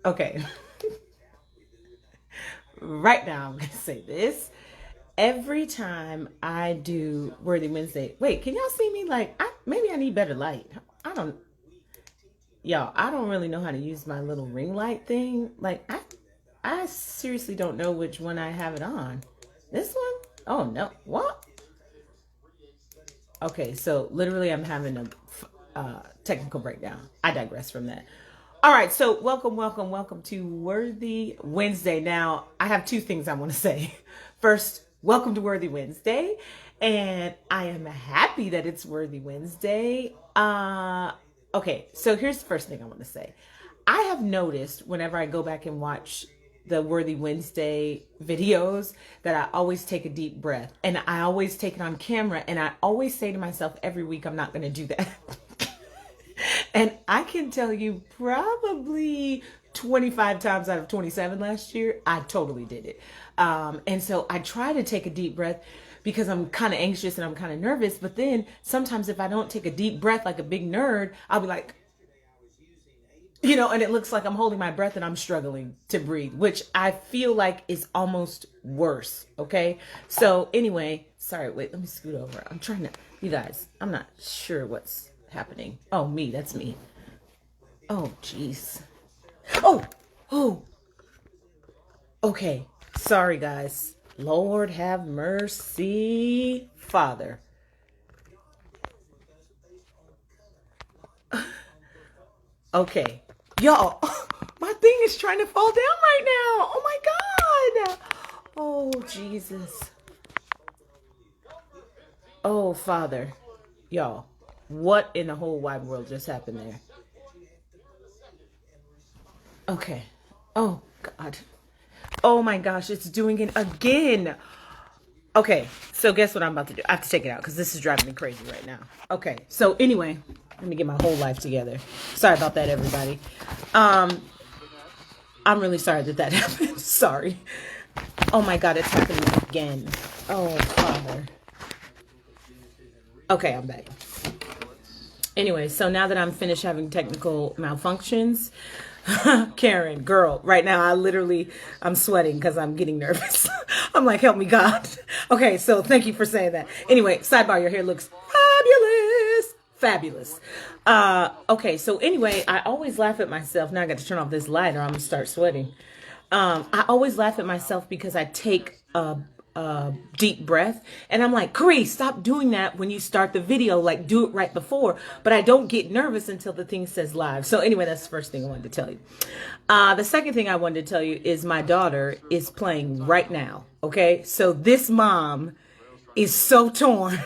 Okay. Right now, I'm going to say this. Every time I do Worthy Wednesday, wait, can y'all see me? Like, maybe I need better light. I don't, y'all, I don't really know how to use my little ring light thing. Like, I seriously don't know which one I have it on. This one? Oh, no. What? Okay, so literally I'm having a technical breakdown. I digress from that. All right, so welcome to Worthy Wednesday. Now, I have two things I want to say. First, welcome to Worthy Wednesday, and I am happy that it's Worthy Wednesday. Okay, so here's the first thing I want to say. I have noticed whenever I go back and watch the Worthy Wednesday videos that I always take a deep breath, and I always take it on camera, and I always say to myself every week, I'm not going to do that. And I can tell you probably 25 times out of 27 last year, I totally did it. And so I try to take a deep breath because I'm kind of anxious and I'm kind of nervous. But then sometimes if I don't take a deep breath like a big nerd, I'll be like, and it looks like I'm holding my breath and I'm struggling to breathe, which I feel like is almost worse. Okay. So anyway, sorry, wait, let me scoot over. I'm trying to, you guys, I'm not sure what's happening. Oh, that's me. Oh, jeez. Oh, okay. Sorry, guys. Lord have mercy, Father. Okay. Y'all, my thing is trying to fall down right now. Oh my God. Oh, Jesus. Oh, Father. Y'all, what in the whole wide world just happened there? Okay. Oh, God. Oh my gosh, it's doing it again. Okay, so guess what I'm about to do? I have to take it out because this is driving me crazy right now. Okay, so anyway, let me get my whole life together. Sorry about that, everybody. I'm really sorry that happened. Sorry. Oh my God, it's happening again. Oh, Father. Okay, I'm back. Anyway, so now that I'm finished having technical malfunctions, Karen, girl, right now I'm sweating because I'm getting nervous. I'm like, help me, God. Okay, so thank you for saying that. Anyway, sidebar, your hair looks fabulous. Okay, so anyway, I always laugh at myself. Now I got to turn off this light or I'm gonna start sweating. I always laugh at myself because I take a deep breath and I'm like, Cree, stop doing that when you start the video, like do it right before. But I don't get nervous until the thing says live. So anyway, that's the first thing I wanted to tell you. The second thing I wanted to tell you is my daughter is playing right now. Okay, so this mom is so torn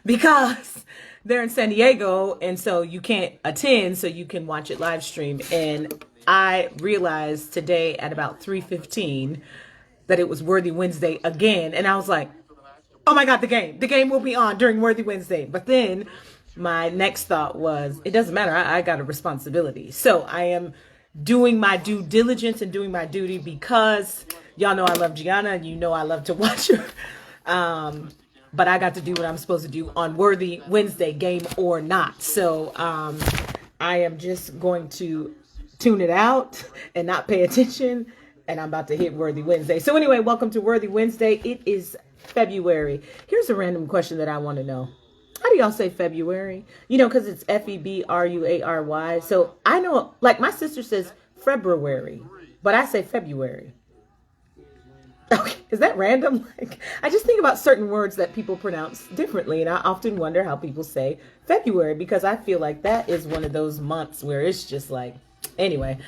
because they're in San Diego and so you can't attend, so you can watch it live stream. And I realized today at about 3:15 that it was Worthy Wednesday again. And I was like, oh my God, the game will be on during Worthy Wednesday. But then my next thought was, it doesn't matter. I got a responsibility. So I am doing my due diligence and doing my duty because y'all know I love Gianna and you know I love to watch her. But I got to do what I'm supposed to do on Worthy Wednesday, game or not. So I am just going to tune it out and not pay attention. And I'm about to hit Worthy Wednesday. So anyway, welcome to Worthy Wednesday. It is February. Here's a random question that I want to know. How do y'all say February? Because it's February. So I know, like my sister says February, but I say February. Okay, is that random? Like, I just think about certain words that people pronounce differently, and I often wonder how people say February because I feel like that is one of those months where it's just like, anyway,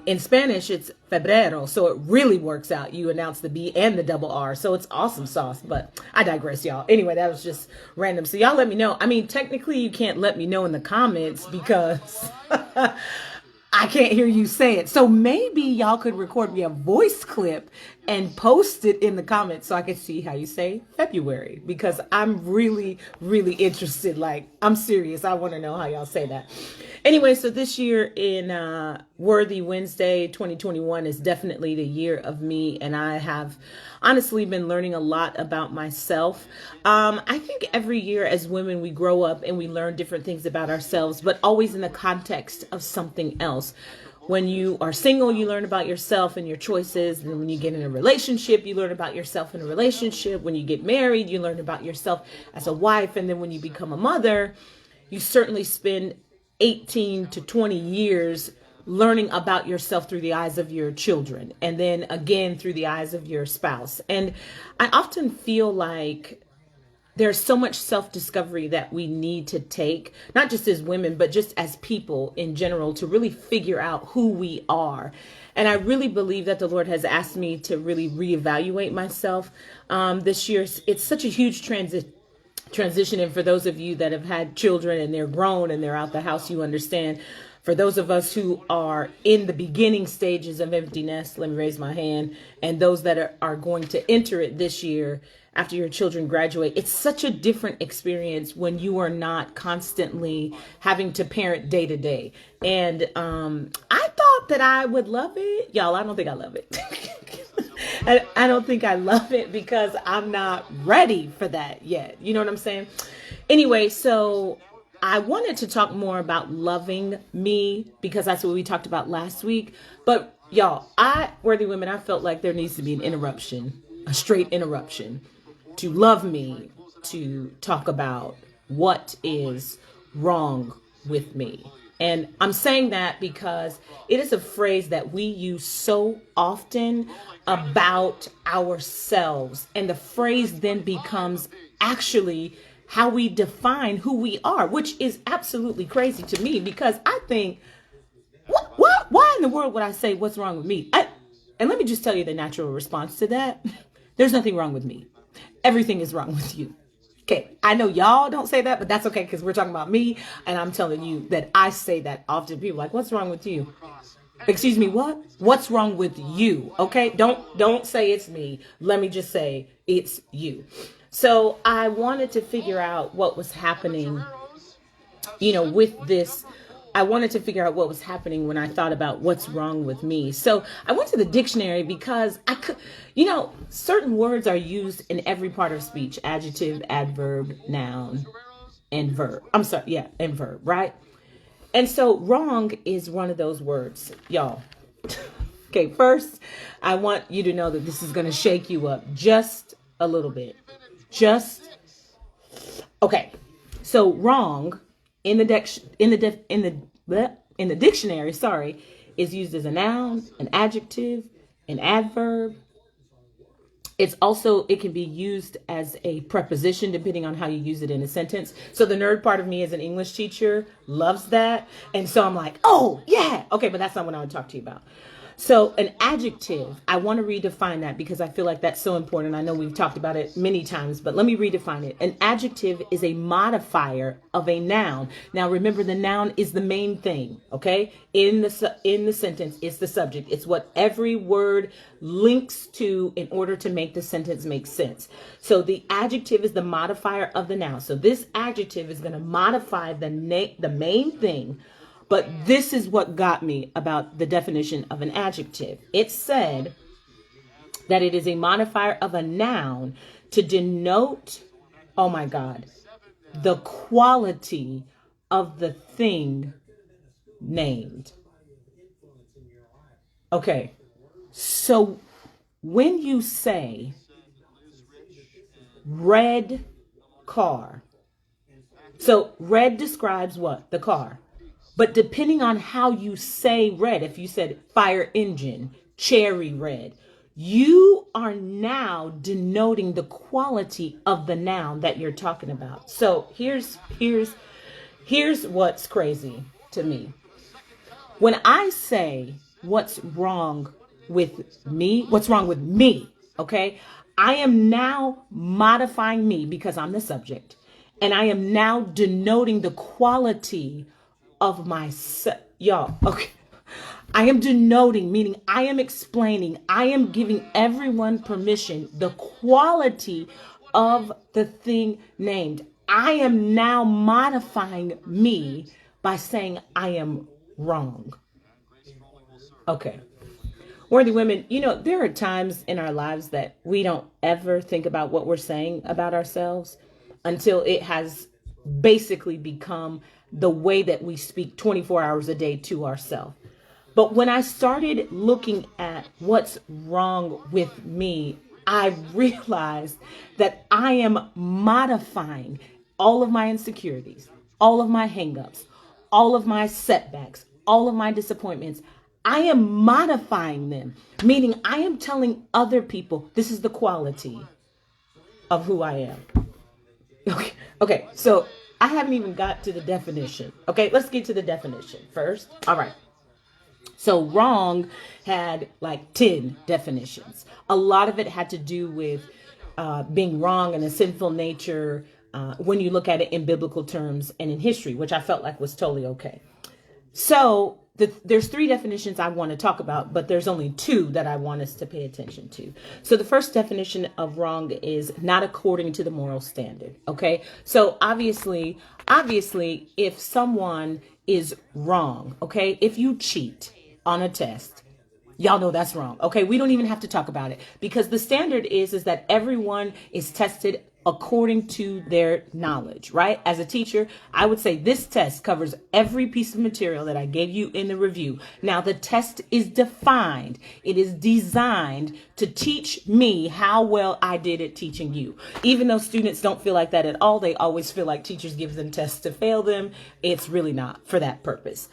in Spanish, it's febrero, so it really works out. You announce the B and the double R, so it's awesome sauce, but I digress, y'all. Anyway, that was just random. So y'all let me know. I mean, technically, you can't let me know in the comments because I can't hear you say it. So maybe y'all could record me a voice clip and post it in the comments so I can see how you say February, because I'm really, really interested. Like, I'm serious. I want to know how y'all say that. Anyway, so this year in Worthy Wednesday 2021 is definitely the year of me, and I have honestly been learning a lot about myself. I think every year as women, we grow up and we learn different things about ourselves, but always in the context of something else. When you are single, you learn about yourself and your choices. And when you get in a relationship, you learn about yourself in a relationship. When you get married, you learn about yourself as a wife. And then when you become a mother, you certainly spend 18 to 20 years learning about yourself through the eyes of your children. And then again, through the eyes of your spouse. And I often feel like there's so much self-discovery that we need to take, not just as women, but just as people in general, to really figure out who we are. And I really believe that the Lord has asked me to really reevaluate myself this year. It's such a huge transition. And for those of you that have had children and they're grown and they're out the house, you understand. For those of us who are in the beginning stages of empty nest, let me raise my hand, and those that are going to enter it this year after your children graduate, it's such a different experience when you are not constantly having to parent day to day. And I thought that I would love it. Y'all, I don't think I love it. I don't think I love it because I'm not ready for that yet. You know what I'm saying? Anyway, so I wanted to talk more about loving me because that's what we talked about last week. But y'all, Worthy Women, I felt like there needs to be an interruption, a straight interruption to love me, to talk about what is wrong with me. And I'm saying that because it is a phrase that we use so often about ourselves. And the phrase then becomes actually how we define who we are, which is absolutely crazy to me, because I think, why in the world would I say what's wrong with me? And let me just tell you the natural response to that. There's nothing wrong with me. Everything is wrong with you. Okay, I know y'all don't say that, but that's okay because we're talking about me, and I'm telling you that I say that often. People are like, what's wrong with you? Excuse me, what? What's wrong with you? Okay, don't say it's me. Let me just say it's you. So I wanted to figure out what was happening, with this. I wanted to figure out what was happening when I thought about what's wrong with me. So I went to the dictionary because I could, certain words are used in every part of speech: adjective, adverb, noun, and verb. And verb, right? And so wrong is one of those words, y'all. Okay, first, I want you to know that this is going to shake you up just a little bit. Okay. So wrong in the dictionary, is used as a noun, an adjective, an adverb. It can be used as a preposition depending on how you use it in a sentence. So the nerd part of me as an English teacher loves that. And so I'm like, oh yeah. Okay, but that's not what I want to talk to you about. So an adjective, I want to redefine that because I feel like that's so important. I know we've talked about it many times, but let me redefine it. An adjective is a modifier of a noun. Now, remember, the noun is the main thing, okay? In the sentence, it's the subject. It's what every word links to in order to make the sentence make sense. So the adjective is the modifier of the noun. So this adjective is going to modify the main thing. But this is what got me about the definition of an adjective. It said that it is a modifier of a noun to denote, oh my God, the quality of the thing named. Okay, so when you say red car, so red describes what? The car. But depending on how you say red, if you said fire engine, cherry red, you are now denoting the quality of the noun that you're talking about. So here's what's crazy to me. When I say what's wrong with me, okay? I am now modifying me because I'm the subject. And I am now denoting the quality of myself. Y'all, okay. I am denoting, meaning I am explaining, I am giving everyone permission, the quality of the thing named. I am now modifying me by saying I am wrong. Okay. Worthy women, there are times in our lives that we don't ever think about what we're saying about ourselves until it has basically become the way that we speak 24 hours a day to ourselves. But when I started looking at what's wrong with me, I realized that I am modifying all of my insecurities, all of my hangups, all of my setbacks, all of my disappointments. I am modifying them, meaning I am telling other people this is the quality of who I am. Okay, so I haven't even got to the definition. Okay, let's get to the definition first. All right. So wrong had like 10 definitions. A lot of it had to do with being wrong and a sinful nature when you look at it in biblical terms and in history, which I felt like was totally okay. So there's 3 definitions I want to talk about, but there's only 2 that I want us to pay attention to. So the first definition of wrong is not according to the moral standard. Okay. So obviously, if someone is wrong, okay, if you cheat on a test, y'all know that's wrong. Okay. We don't even have to talk about it because the standard is that everyone is tested according to their knowledge, right? As a teacher, I would say this test covers every piece of material that I gave you in the review. Now, the test is defined. It is designed to teach me how well I did at teaching you. Even though students don't feel like that at all, they always feel like teachers give them tests to fail them. It's really not for that purpose.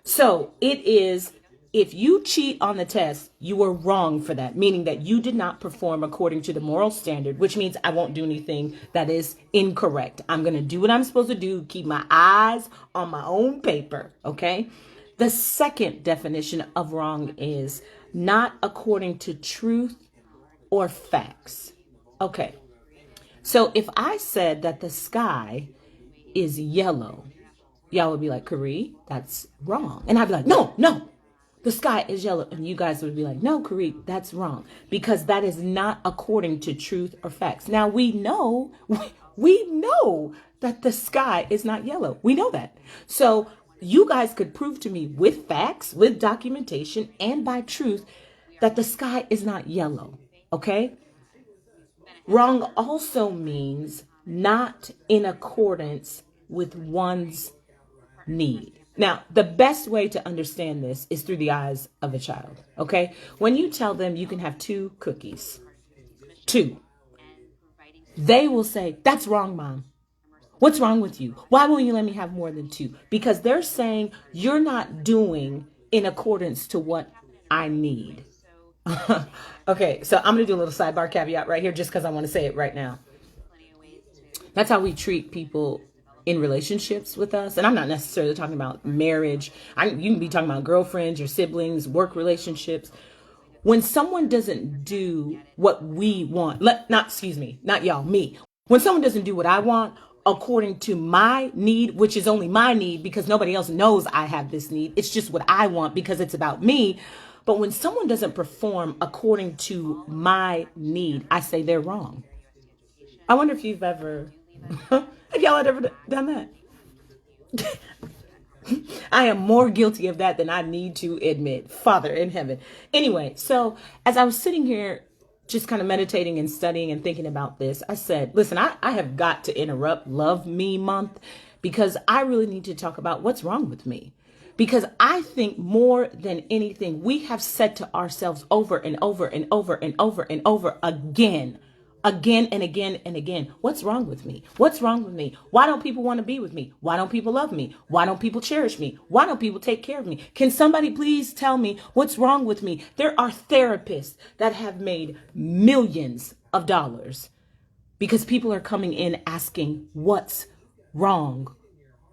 So it is, if you cheat on the test, you are wrong for that, meaning that you did not perform according to the moral standard, which means I won't do anything that is incorrect. I'm going to do what I'm supposed to do, keep my eyes on my own paper, okay? The second definition of wrong is not according to truth or facts. Okay, so if I said that the sky is yellow, y'all would be like, Karee, that's wrong. And I'd be like, no. The sky is yellow. And you guys would be like, no, Karee, that's wrong. Because that is not according to truth or facts. Now, we know that the sky is not yellow. We know that. So you guys could prove to me with facts, with documentation, and by truth that the sky is not yellow. Okay? Wrong also means not in accordance with one's need. Now, the best way to understand this is through the eyes of a child, okay? When you tell them you can have 2 cookies, 2, they will say, that's wrong, Mom. What's wrong with you? Why won't you let me have more than 2? Because they're saying you're not doing in accordance to what I need. Okay, so I'm going to do a little sidebar caveat right here just because I want to say it right now. That's how we treat people in relationships with us. And I'm not necessarily talking about marriage. You can be talking about girlfriends, your siblings, work relationships. When someone doesn't do what we want, not y'all, me. When someone doesn't do what I want according to my need, which is only my need because nobody else knows I have this need. It's just what I want because it's about me. But when someone doesn't perform according to my need, I say they're wrong. I wonder if you've ever... Have y'all ever done that? I am more guilty of that than I need to admit. Father in heaven. Anyway, so as I was sitting here just kind of meditating and studying and thinking about this, I said, listen, I have got to interrupt Love Me Month because I really need to talk about what's wrong with me. Because I think more than anything, we have said to ourselves over and over and over and over and over again and again, what's wrong with me? What's wrong with me? Why don't people want to be with me? Why don't people love me? Why don't people cherish me? Why don't people take care of me? Can somebody please tell me what's wrong with me? There are therapists that have made millions of dollars because people are coming in asking what's wrong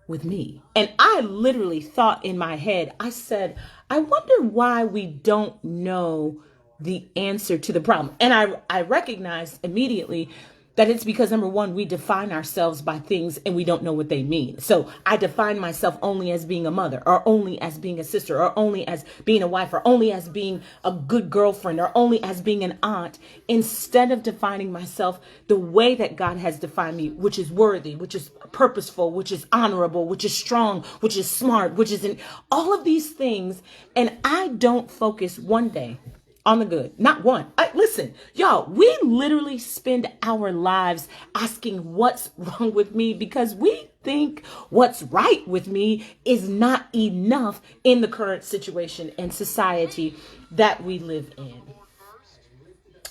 with me. And I literally thought in my head, I said, I wonder why we don't know the answer to the problem. And I recognized immediately that it's because, number one, we define ourselves by things and we don't know what they mean. So I define myself only as being a mother, or only as being a sister, or only as being a wife, or only as being a good girlfriend, or only as being an aunt, instead of defining myself the way that God has defined me, which is worthy, which is purposeful, which is honorable, which is strong, which is smart, which is in all of these things. And I don't focus one day on the good. Not one. Listen, y'all, we literally spend our lives asking what's wrong with me because we think what's right with me is not enough in the current situation and society that we live in.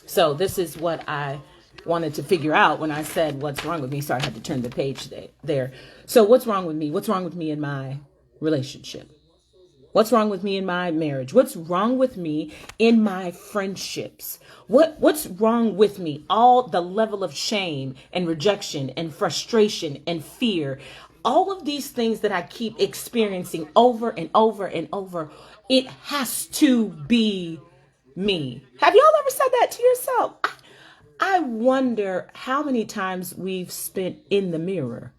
So this is what I wanted to figure out when I said what's wrong with me. Sorry, I had to turn the page there. So what's wrong with me? What's wrong with me in my relationship? What's wrong with me in my marriage? What's wrong with me in my friendships? What's wrong with me? All the level of shame and rejection and frustration and fear, all of these things that I keep experiencing over and over and over, it has to be me. Have y'all ever said that to yourself? I wonder how many times we've spent in the mirror,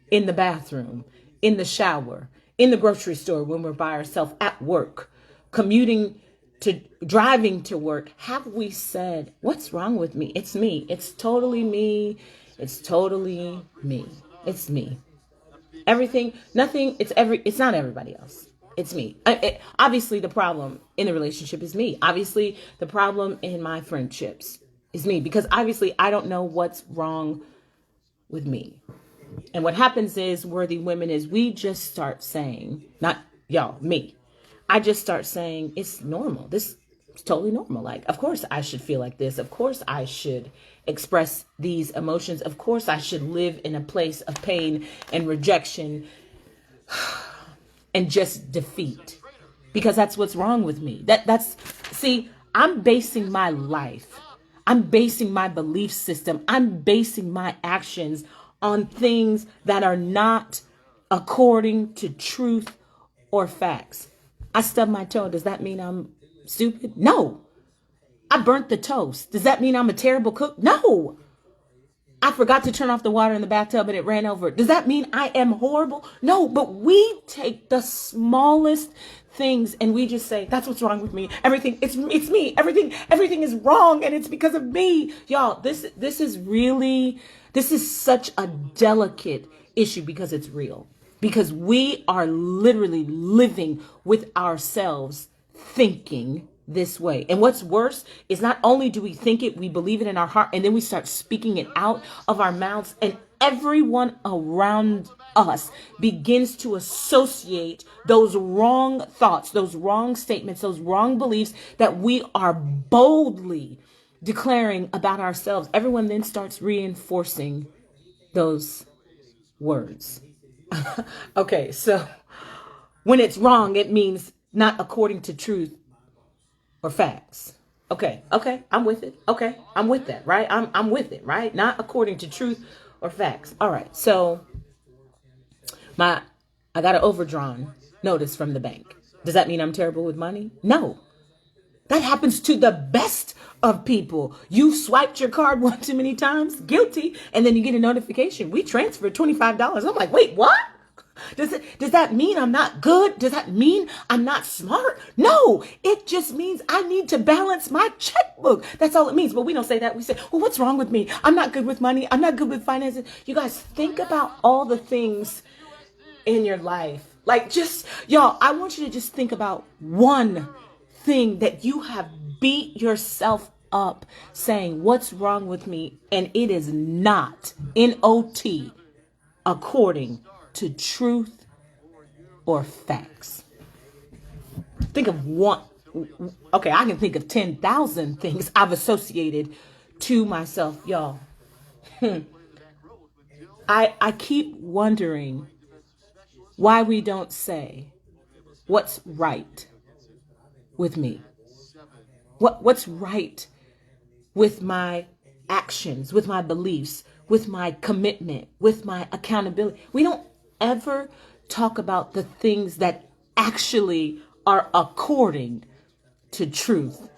in the bathroom, in the shower, in the grocery store when we're by ourselves, at work, commuting to driving to work. Have we said, what's wrong with me? It's me. It's totally me. It's totally me. It's me. Everything, nothing, it's not everybody else. It's me. Obviously, the problem in the relationship is me. Obviously, the problem in my friendships is me, because obviously I don't know what's wrong with me. And what happens is, worthy women, is we just start saying, not y'all, me. I just start saying it's normal. This is totally normal. Like, of course I should feel like this. Of course I should express these emotions. Of course I should live in a place of pain and rejection and just defeat, because that's what's wrong with me. See, I'm basing my life. I'm basing my belief system. I'm basing my actions on things that are not according to truth or facts. I stubbed my toe. Does that mean I'm stupid? No. I burnt the toast. Does that mean I'm a terrible cook? No. I forgot to turn off the water in the bathtub and it ran over. Does that mean I am horrible? No, but we take the smallest things and we just say, that's what's wrong with me. Everything, it's me. Everything is wrong and it's because of me. Y'all, this is such a delicate issue because it's real. Because we are literally living with ourselves thinking this way. And what's worse is, not only do we think it, we believe it in our heart, and then we start speaking it out of our mouths, and everyone around us begins to associate those wrong thoughts, those wrong statements, those wrong beliefs that we are boldly declaring about ourselves. Everyone then starts reinforcing those words. Okay, so when it's wrong, it means not according to truth or facts. Okay, I'm with it. Okay, I'm with that, right? I'm with it, right? Not according to truth or facts. All right, so I got an overdrawn notice from the bank. Does that mean I'm terrible with money? No. That happens to the best of people. You swiped your card one too many times, guilty, and then you get a notification. We transferred $25. I'm like, wait, what? Does that mean I'm not good? Does that mean I'm not smart? No, it just means I need to balance my checkbook. That's all it means. But we don't say that. We say, well, what's wrong with me? I'm not good with money. I'm not good with finances. You guys, think about all the things in your life. Like, just, y'all, I want you to just think about one thing that you have beat yourself up saying, what's wrong with me? And it is not, N-O-T, according to truth or facts. Think of one. Okay, I can think of 10,000 things I've associated to myself, y'all. I keep wondering why we don't say what's right with me. What's right with my actions, with my beliefs, with my commitment, with my accountability. We don't ever talk about the things that actually are according to truth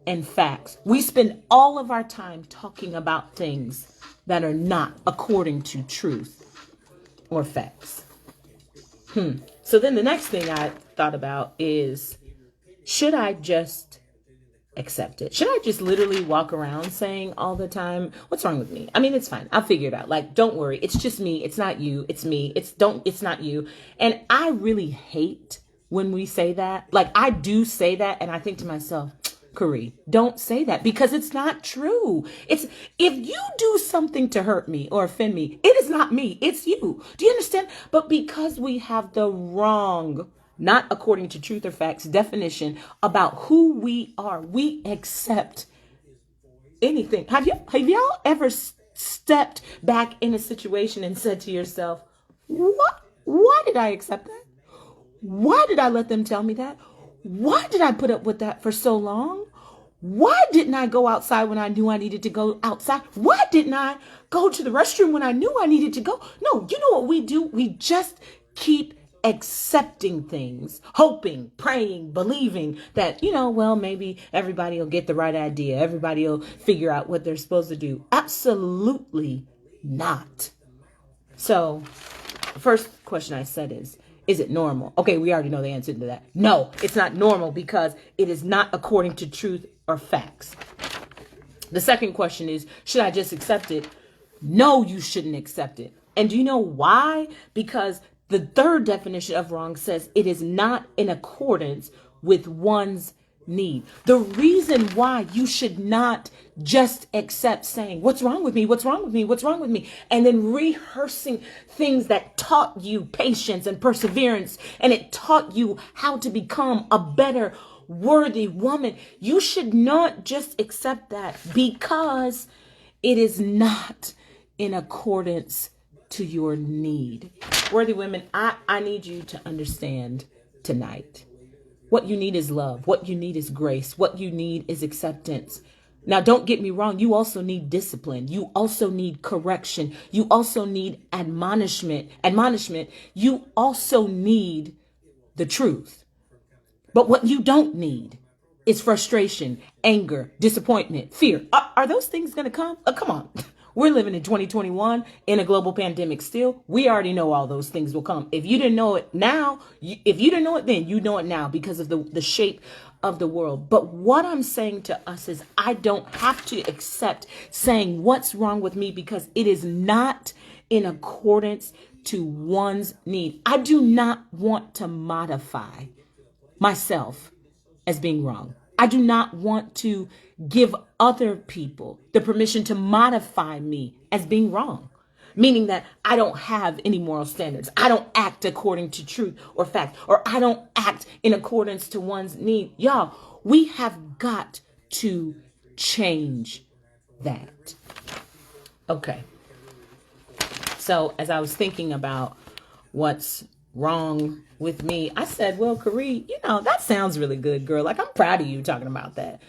and facts. We spend all of our time talking about things that are not according to truth or facts. So then the next thing I thought about is, should I just accept it? Should I just literally walk around saying all the time, what's wrong with me? I mean, it's fine. I'll figure it out. Like, don't worry. It's just me. It's not you. It's me. It's not you. And I really hate when we say that. Like, I do say that. And I think to myself, Corey, don't say that, because it's not true. It's, if you do something to hurt me or offend me, it is not me. It's you. Do you understand? But because we have the wrong, not according to truth or facts, definition about who we are, we accept anything. Have y'all ever stepped back in a situation and said to yourself, what? Why did I accept that? Why did I let them tell me that? Why did I put up with that for so long? Why didn't I go outside when I knew I needed to go outside? Why didn't I go to the restroom when I knew I needed to go? No, you know what we do? We just keep accepting things, hoping, praying, believing that, well, maybe everybody will get the right idea. Everybody will figure out what they're supposed to do. Absolutely not. So, first question I said is it normal? Okay, we already know the answer to that. No, it's not normal, because it is not according to truth or facts. The second question is, should I just accept it? No, you shouldn't accept it. And do you know why? Because the third definition of wrong says it is not in accordance with one's need. The reason why you should not just accept saying, what's wrong with me? What's wrong with me? What's wrong with me? And then rehearsing things that taught you patience and perseverance, and it taught you how to become a better, worthy woman. You should not just accept that because it is not in accordance to your need. Worthy women, I need you to understand tonight. What you need is love. What you need is grace. What you need is acceptance. Now, don't get me wrong. You also need discipline. You also need correction. You also need admonishment. You also need the truth. But what you don't need is frustration, anger, disappointment, fear. Are those things going to come? Come on. We're living in 2021 in a global pandemic still. We already know all those things will come. If you didn't know it now, if you didn't know it then, you know it now because of the shape of the world. But what I'm saying to us is, I don't have to accept saying what's wrong with me because it is not in accordance to one's need. I do not want to modify myself as being wrong. I do not want to give other people the permission to modify me as being wrong, meaning that I don't have any moral standards. I don't act according to truth or fact, or I don't act in accordance to one's need. Y'all, we have got to change that. Okay. So as I was thinking about what's wrong with me, I said, well, Corey, that sounds really good, girl. Like, I'm proud of you talking about that.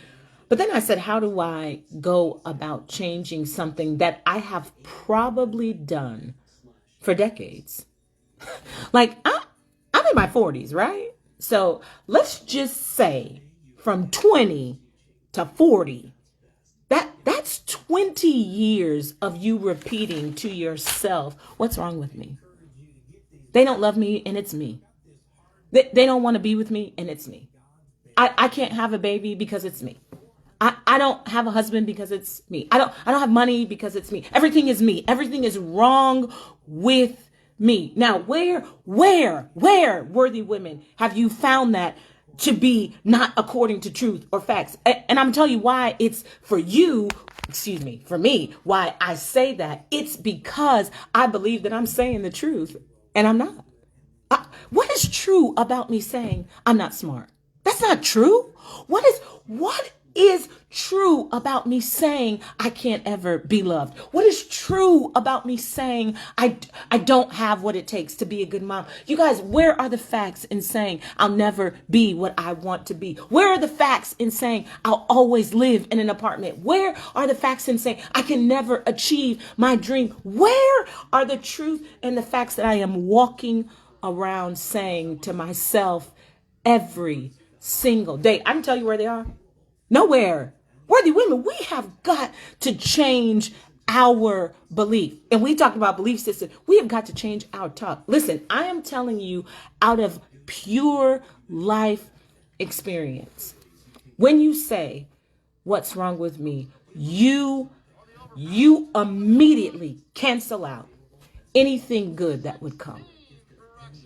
But then I said, how do I go about changing something that I have probably done for decades? Like, I'm in my 40s, right? So let's just say from 20 to 40, that's 20 years of you repeating to yourself, what's wrong with me? They don't love me, and it's me. They don't want to be with me, and it's me. I can't have a baby because it's me. I don't have a husband because it's me. I don't have money because it's me. Everything is me. Everything is wrong with me. Now, where, worthy women, have you found that to be not according to truth or facts? And I'm telling you why it's for me, why I say that. It's because I believe that I'm saying the truth and I'm not. What is true about me saying I'm not smart? That's not true. What is true about me saying I can't ever be loved? What is true about me saying I don't have what it takes to be a good mom? You guys, where are the facts in saying I'll never be what I want to be? Where are the facts in saying I'll always live in an apartment? Where are the facts in saying I can never achieve my dream? Where are the truth and the facts that I am walking around saying to myself every single day? I can tell you where they are. Nowhere. Worthy women, we have got to change our belief. And we talked about belief system. We have got to change our talk. Listen, I am telling you out of pure life experience. When you say, what's wrong with me? You immediately cancel out anything good that would come.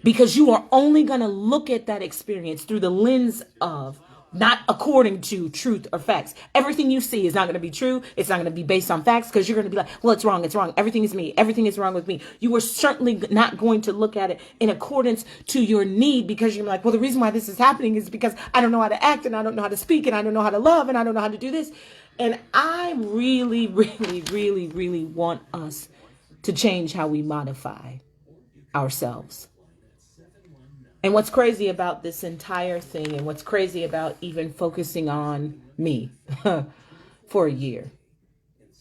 Because you are only going to look at that experience through the lens of not according to truth or facts. Everything you see is not going to be true. It's not going to be based on facts, because you're going to be like, well, it's wrong. It's wrong. Everything is me. Everything is wrong with me. You are certainly not going to look at it in accordance to your need, because you're like, well, the reason why this is happening is because I don't know how to act, and I don't know how to speak, and I don't know how to love, and I don't know how to do this. And I really, really, really, really want us to change how we modify ourselves. And what's crazy about this entire thing, and what's crazy about even focusing on me for a year,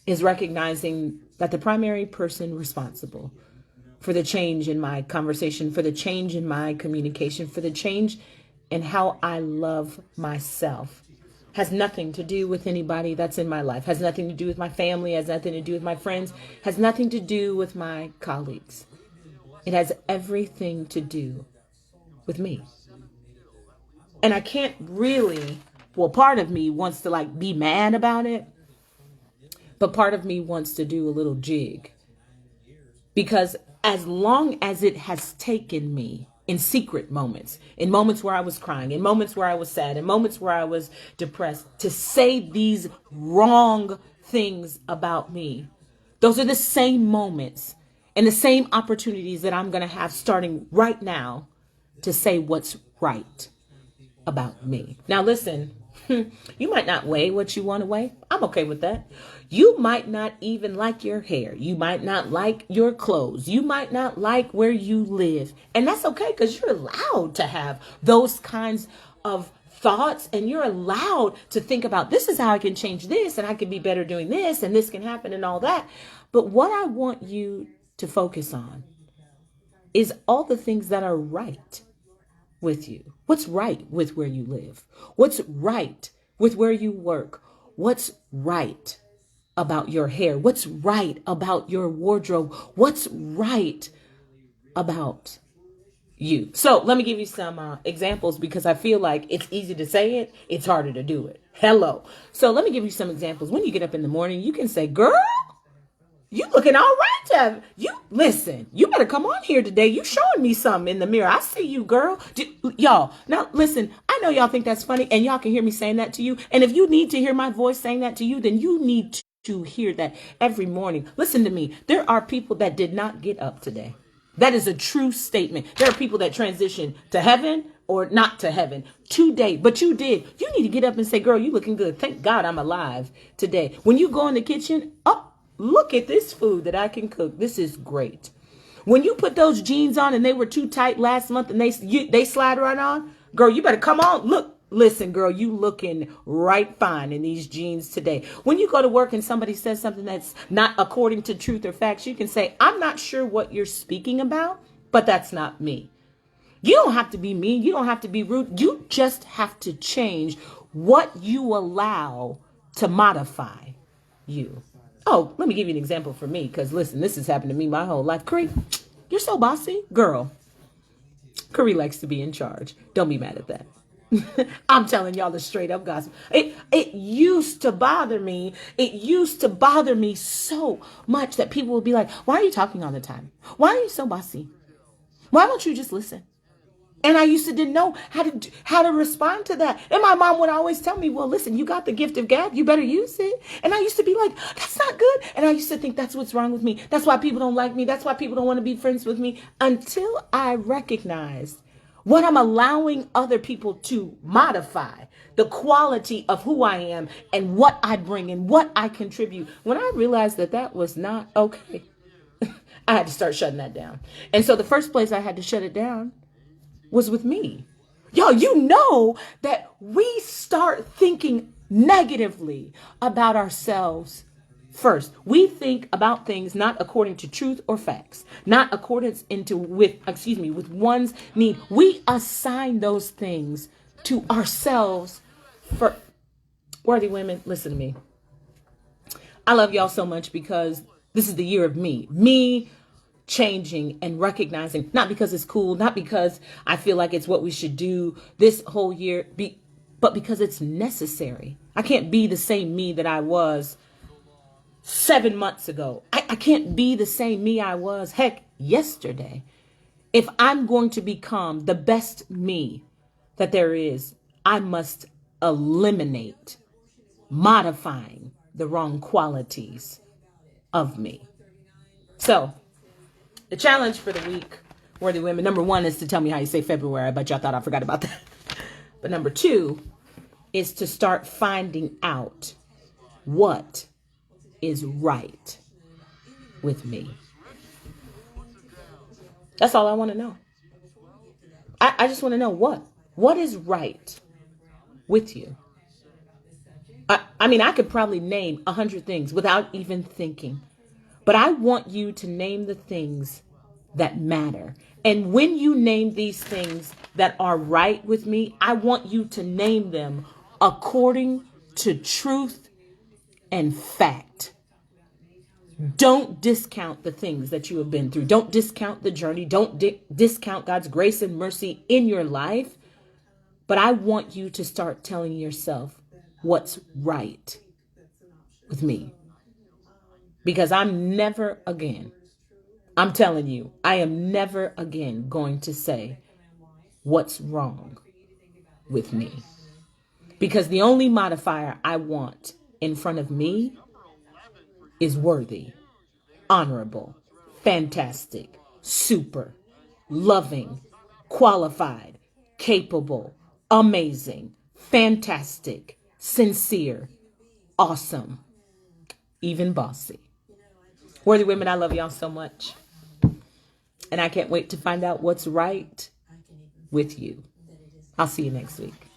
is recognizing that the primary person responsible for the change in my conversation, for the change in my communication, for the change in how I love myself, has nothing to do with anybody that's in my life, has nothing to do with my family, has nothing to do with my friends, has nothing to do with my colleagues. It has everything to do with me. And I can't really, well, part of me wants to like be mad about it, but part of me wants to do a little jig, because as long as it has taken me in secret moments, in moments where I was crying, in moments where I was sad, in moments where I was depressed, to say these wrong things about me, those are the same moments and the same opportunities that I'm going to have starting right now to say what's right about me. Now, listen, you might not weigh what you want to weigh. I'm okay with that. You might not even like your hair. You might not like your clothes. You might not like where you live. And that's okay, because you're allowed to have those kinds of thoughts, and you're allowed to think about, this is how I can change this, and I can be better doing this, and this can happen, and all that. But what I want you to focus on is all the things that are right with you. What's right with where you live? What's right with where you work? What's right about your hair? What's right about your wardrobe? What's right about you? So let me give you some examples, because I feel like it's easy to say it. It's harder to do it. Hello. So let me give you some examples. When you get up in the morning, you can say, girl, you looking all right, Tev. You listen, you better come on here today. You showing me something in the mirror. I see you, girl. Y'all, now listen, I know y'all think that's funny, and y'all can hear me saying that to you. And if you need to hear my voice saying that to you, then you need to hear that every morning. Listen to me. There are people that did not get up today. That is a true statement. There are people that transition to heaven or not to heaven today, but you did. You need to get up and say, girl, you looking good. Thank God I'm alive today. When you go in the kitchen, look at this food that I can cook. This is great. When you put those jeans on and they were too tight last month and they slide right on, girl, you better come on. Look, listen, girl, you looking right fine in these jeans today. When you go to work and somebody says something that's not according to truth or facts, you can say, I'm not sure what you're speaking about, but that's not me. You don't have to be mean. You don't have to be rude. You just have to change what you allow to modify you. Oh, let me give you an example for me, because listen, this has happened to me my whole life. Curry, you're so bossy. Girl, Curry likes to be in charge. Don't be mad at that. I'm telling y'all the straight up gospel. It used to bother me. It used to bother me so much that people would be like, why are you talking all the time? Why are you so bossy? Why don't you just listen? And I used to didn't know how to respond to that. And my mom would always tell me, well, listen, you got the gift of gab. You better use it. And I used to be like, that's not good. And I used to think that's what's wrong with me. That's why people don't like me. That's why people don't want to be friends with me. Until I recognized what I'm allowing other people to modify, the quality of who I am and what I bring and what I contribute. When I realized that that was not okay, I had to start shutting that down. And so the first place I had to shut it down was with me. Y'all, you know that we start thinking negatively about ourselves first. We think about things not according to truth or facts, not accordance with one's need. We assign those things to ourselves for worthy women. Listen to me. I love y'all so much because this is the year of me changing and recognizing, not because it's cool, not because I feel like it's what we should do this whole year, but because it's necessary. I can't be the same me that I was 7 months ago. I can't be the same me I was, heck, yesterday. If I'm going to become the best me that there is, I must eliminate modifying the wrong qualities of me. So the challenge for the week, worthy women, number 1 is to tell me how you say February. I bet y'all thought I forgot about that. But number 2 is to start finding out what is right with me. That's all I want to know. I just want to know what is right with you. I mean, I could probably name 100 things without even thinking. But I want you to name the things that matter. And when you name these things that are right with me, I want you to name them according to truth and fact. Don't discount the things that you have been through. Don't discount the journey. Don't discount God's grace and mercy in your life. But I want you to start telling yourself what's right with me. Because I'm never again, I'm telling you, I am never again going to say what's wrong with me. Because the only modifier I want in front of me is worthy, honorable, fantastic, super, loving, qualified, capable, amazing, fantastic, sincere, awesome, even bossy. Worthy women, I love y'all so much. And I can't wait to find out what's right with you. I'll see you next week.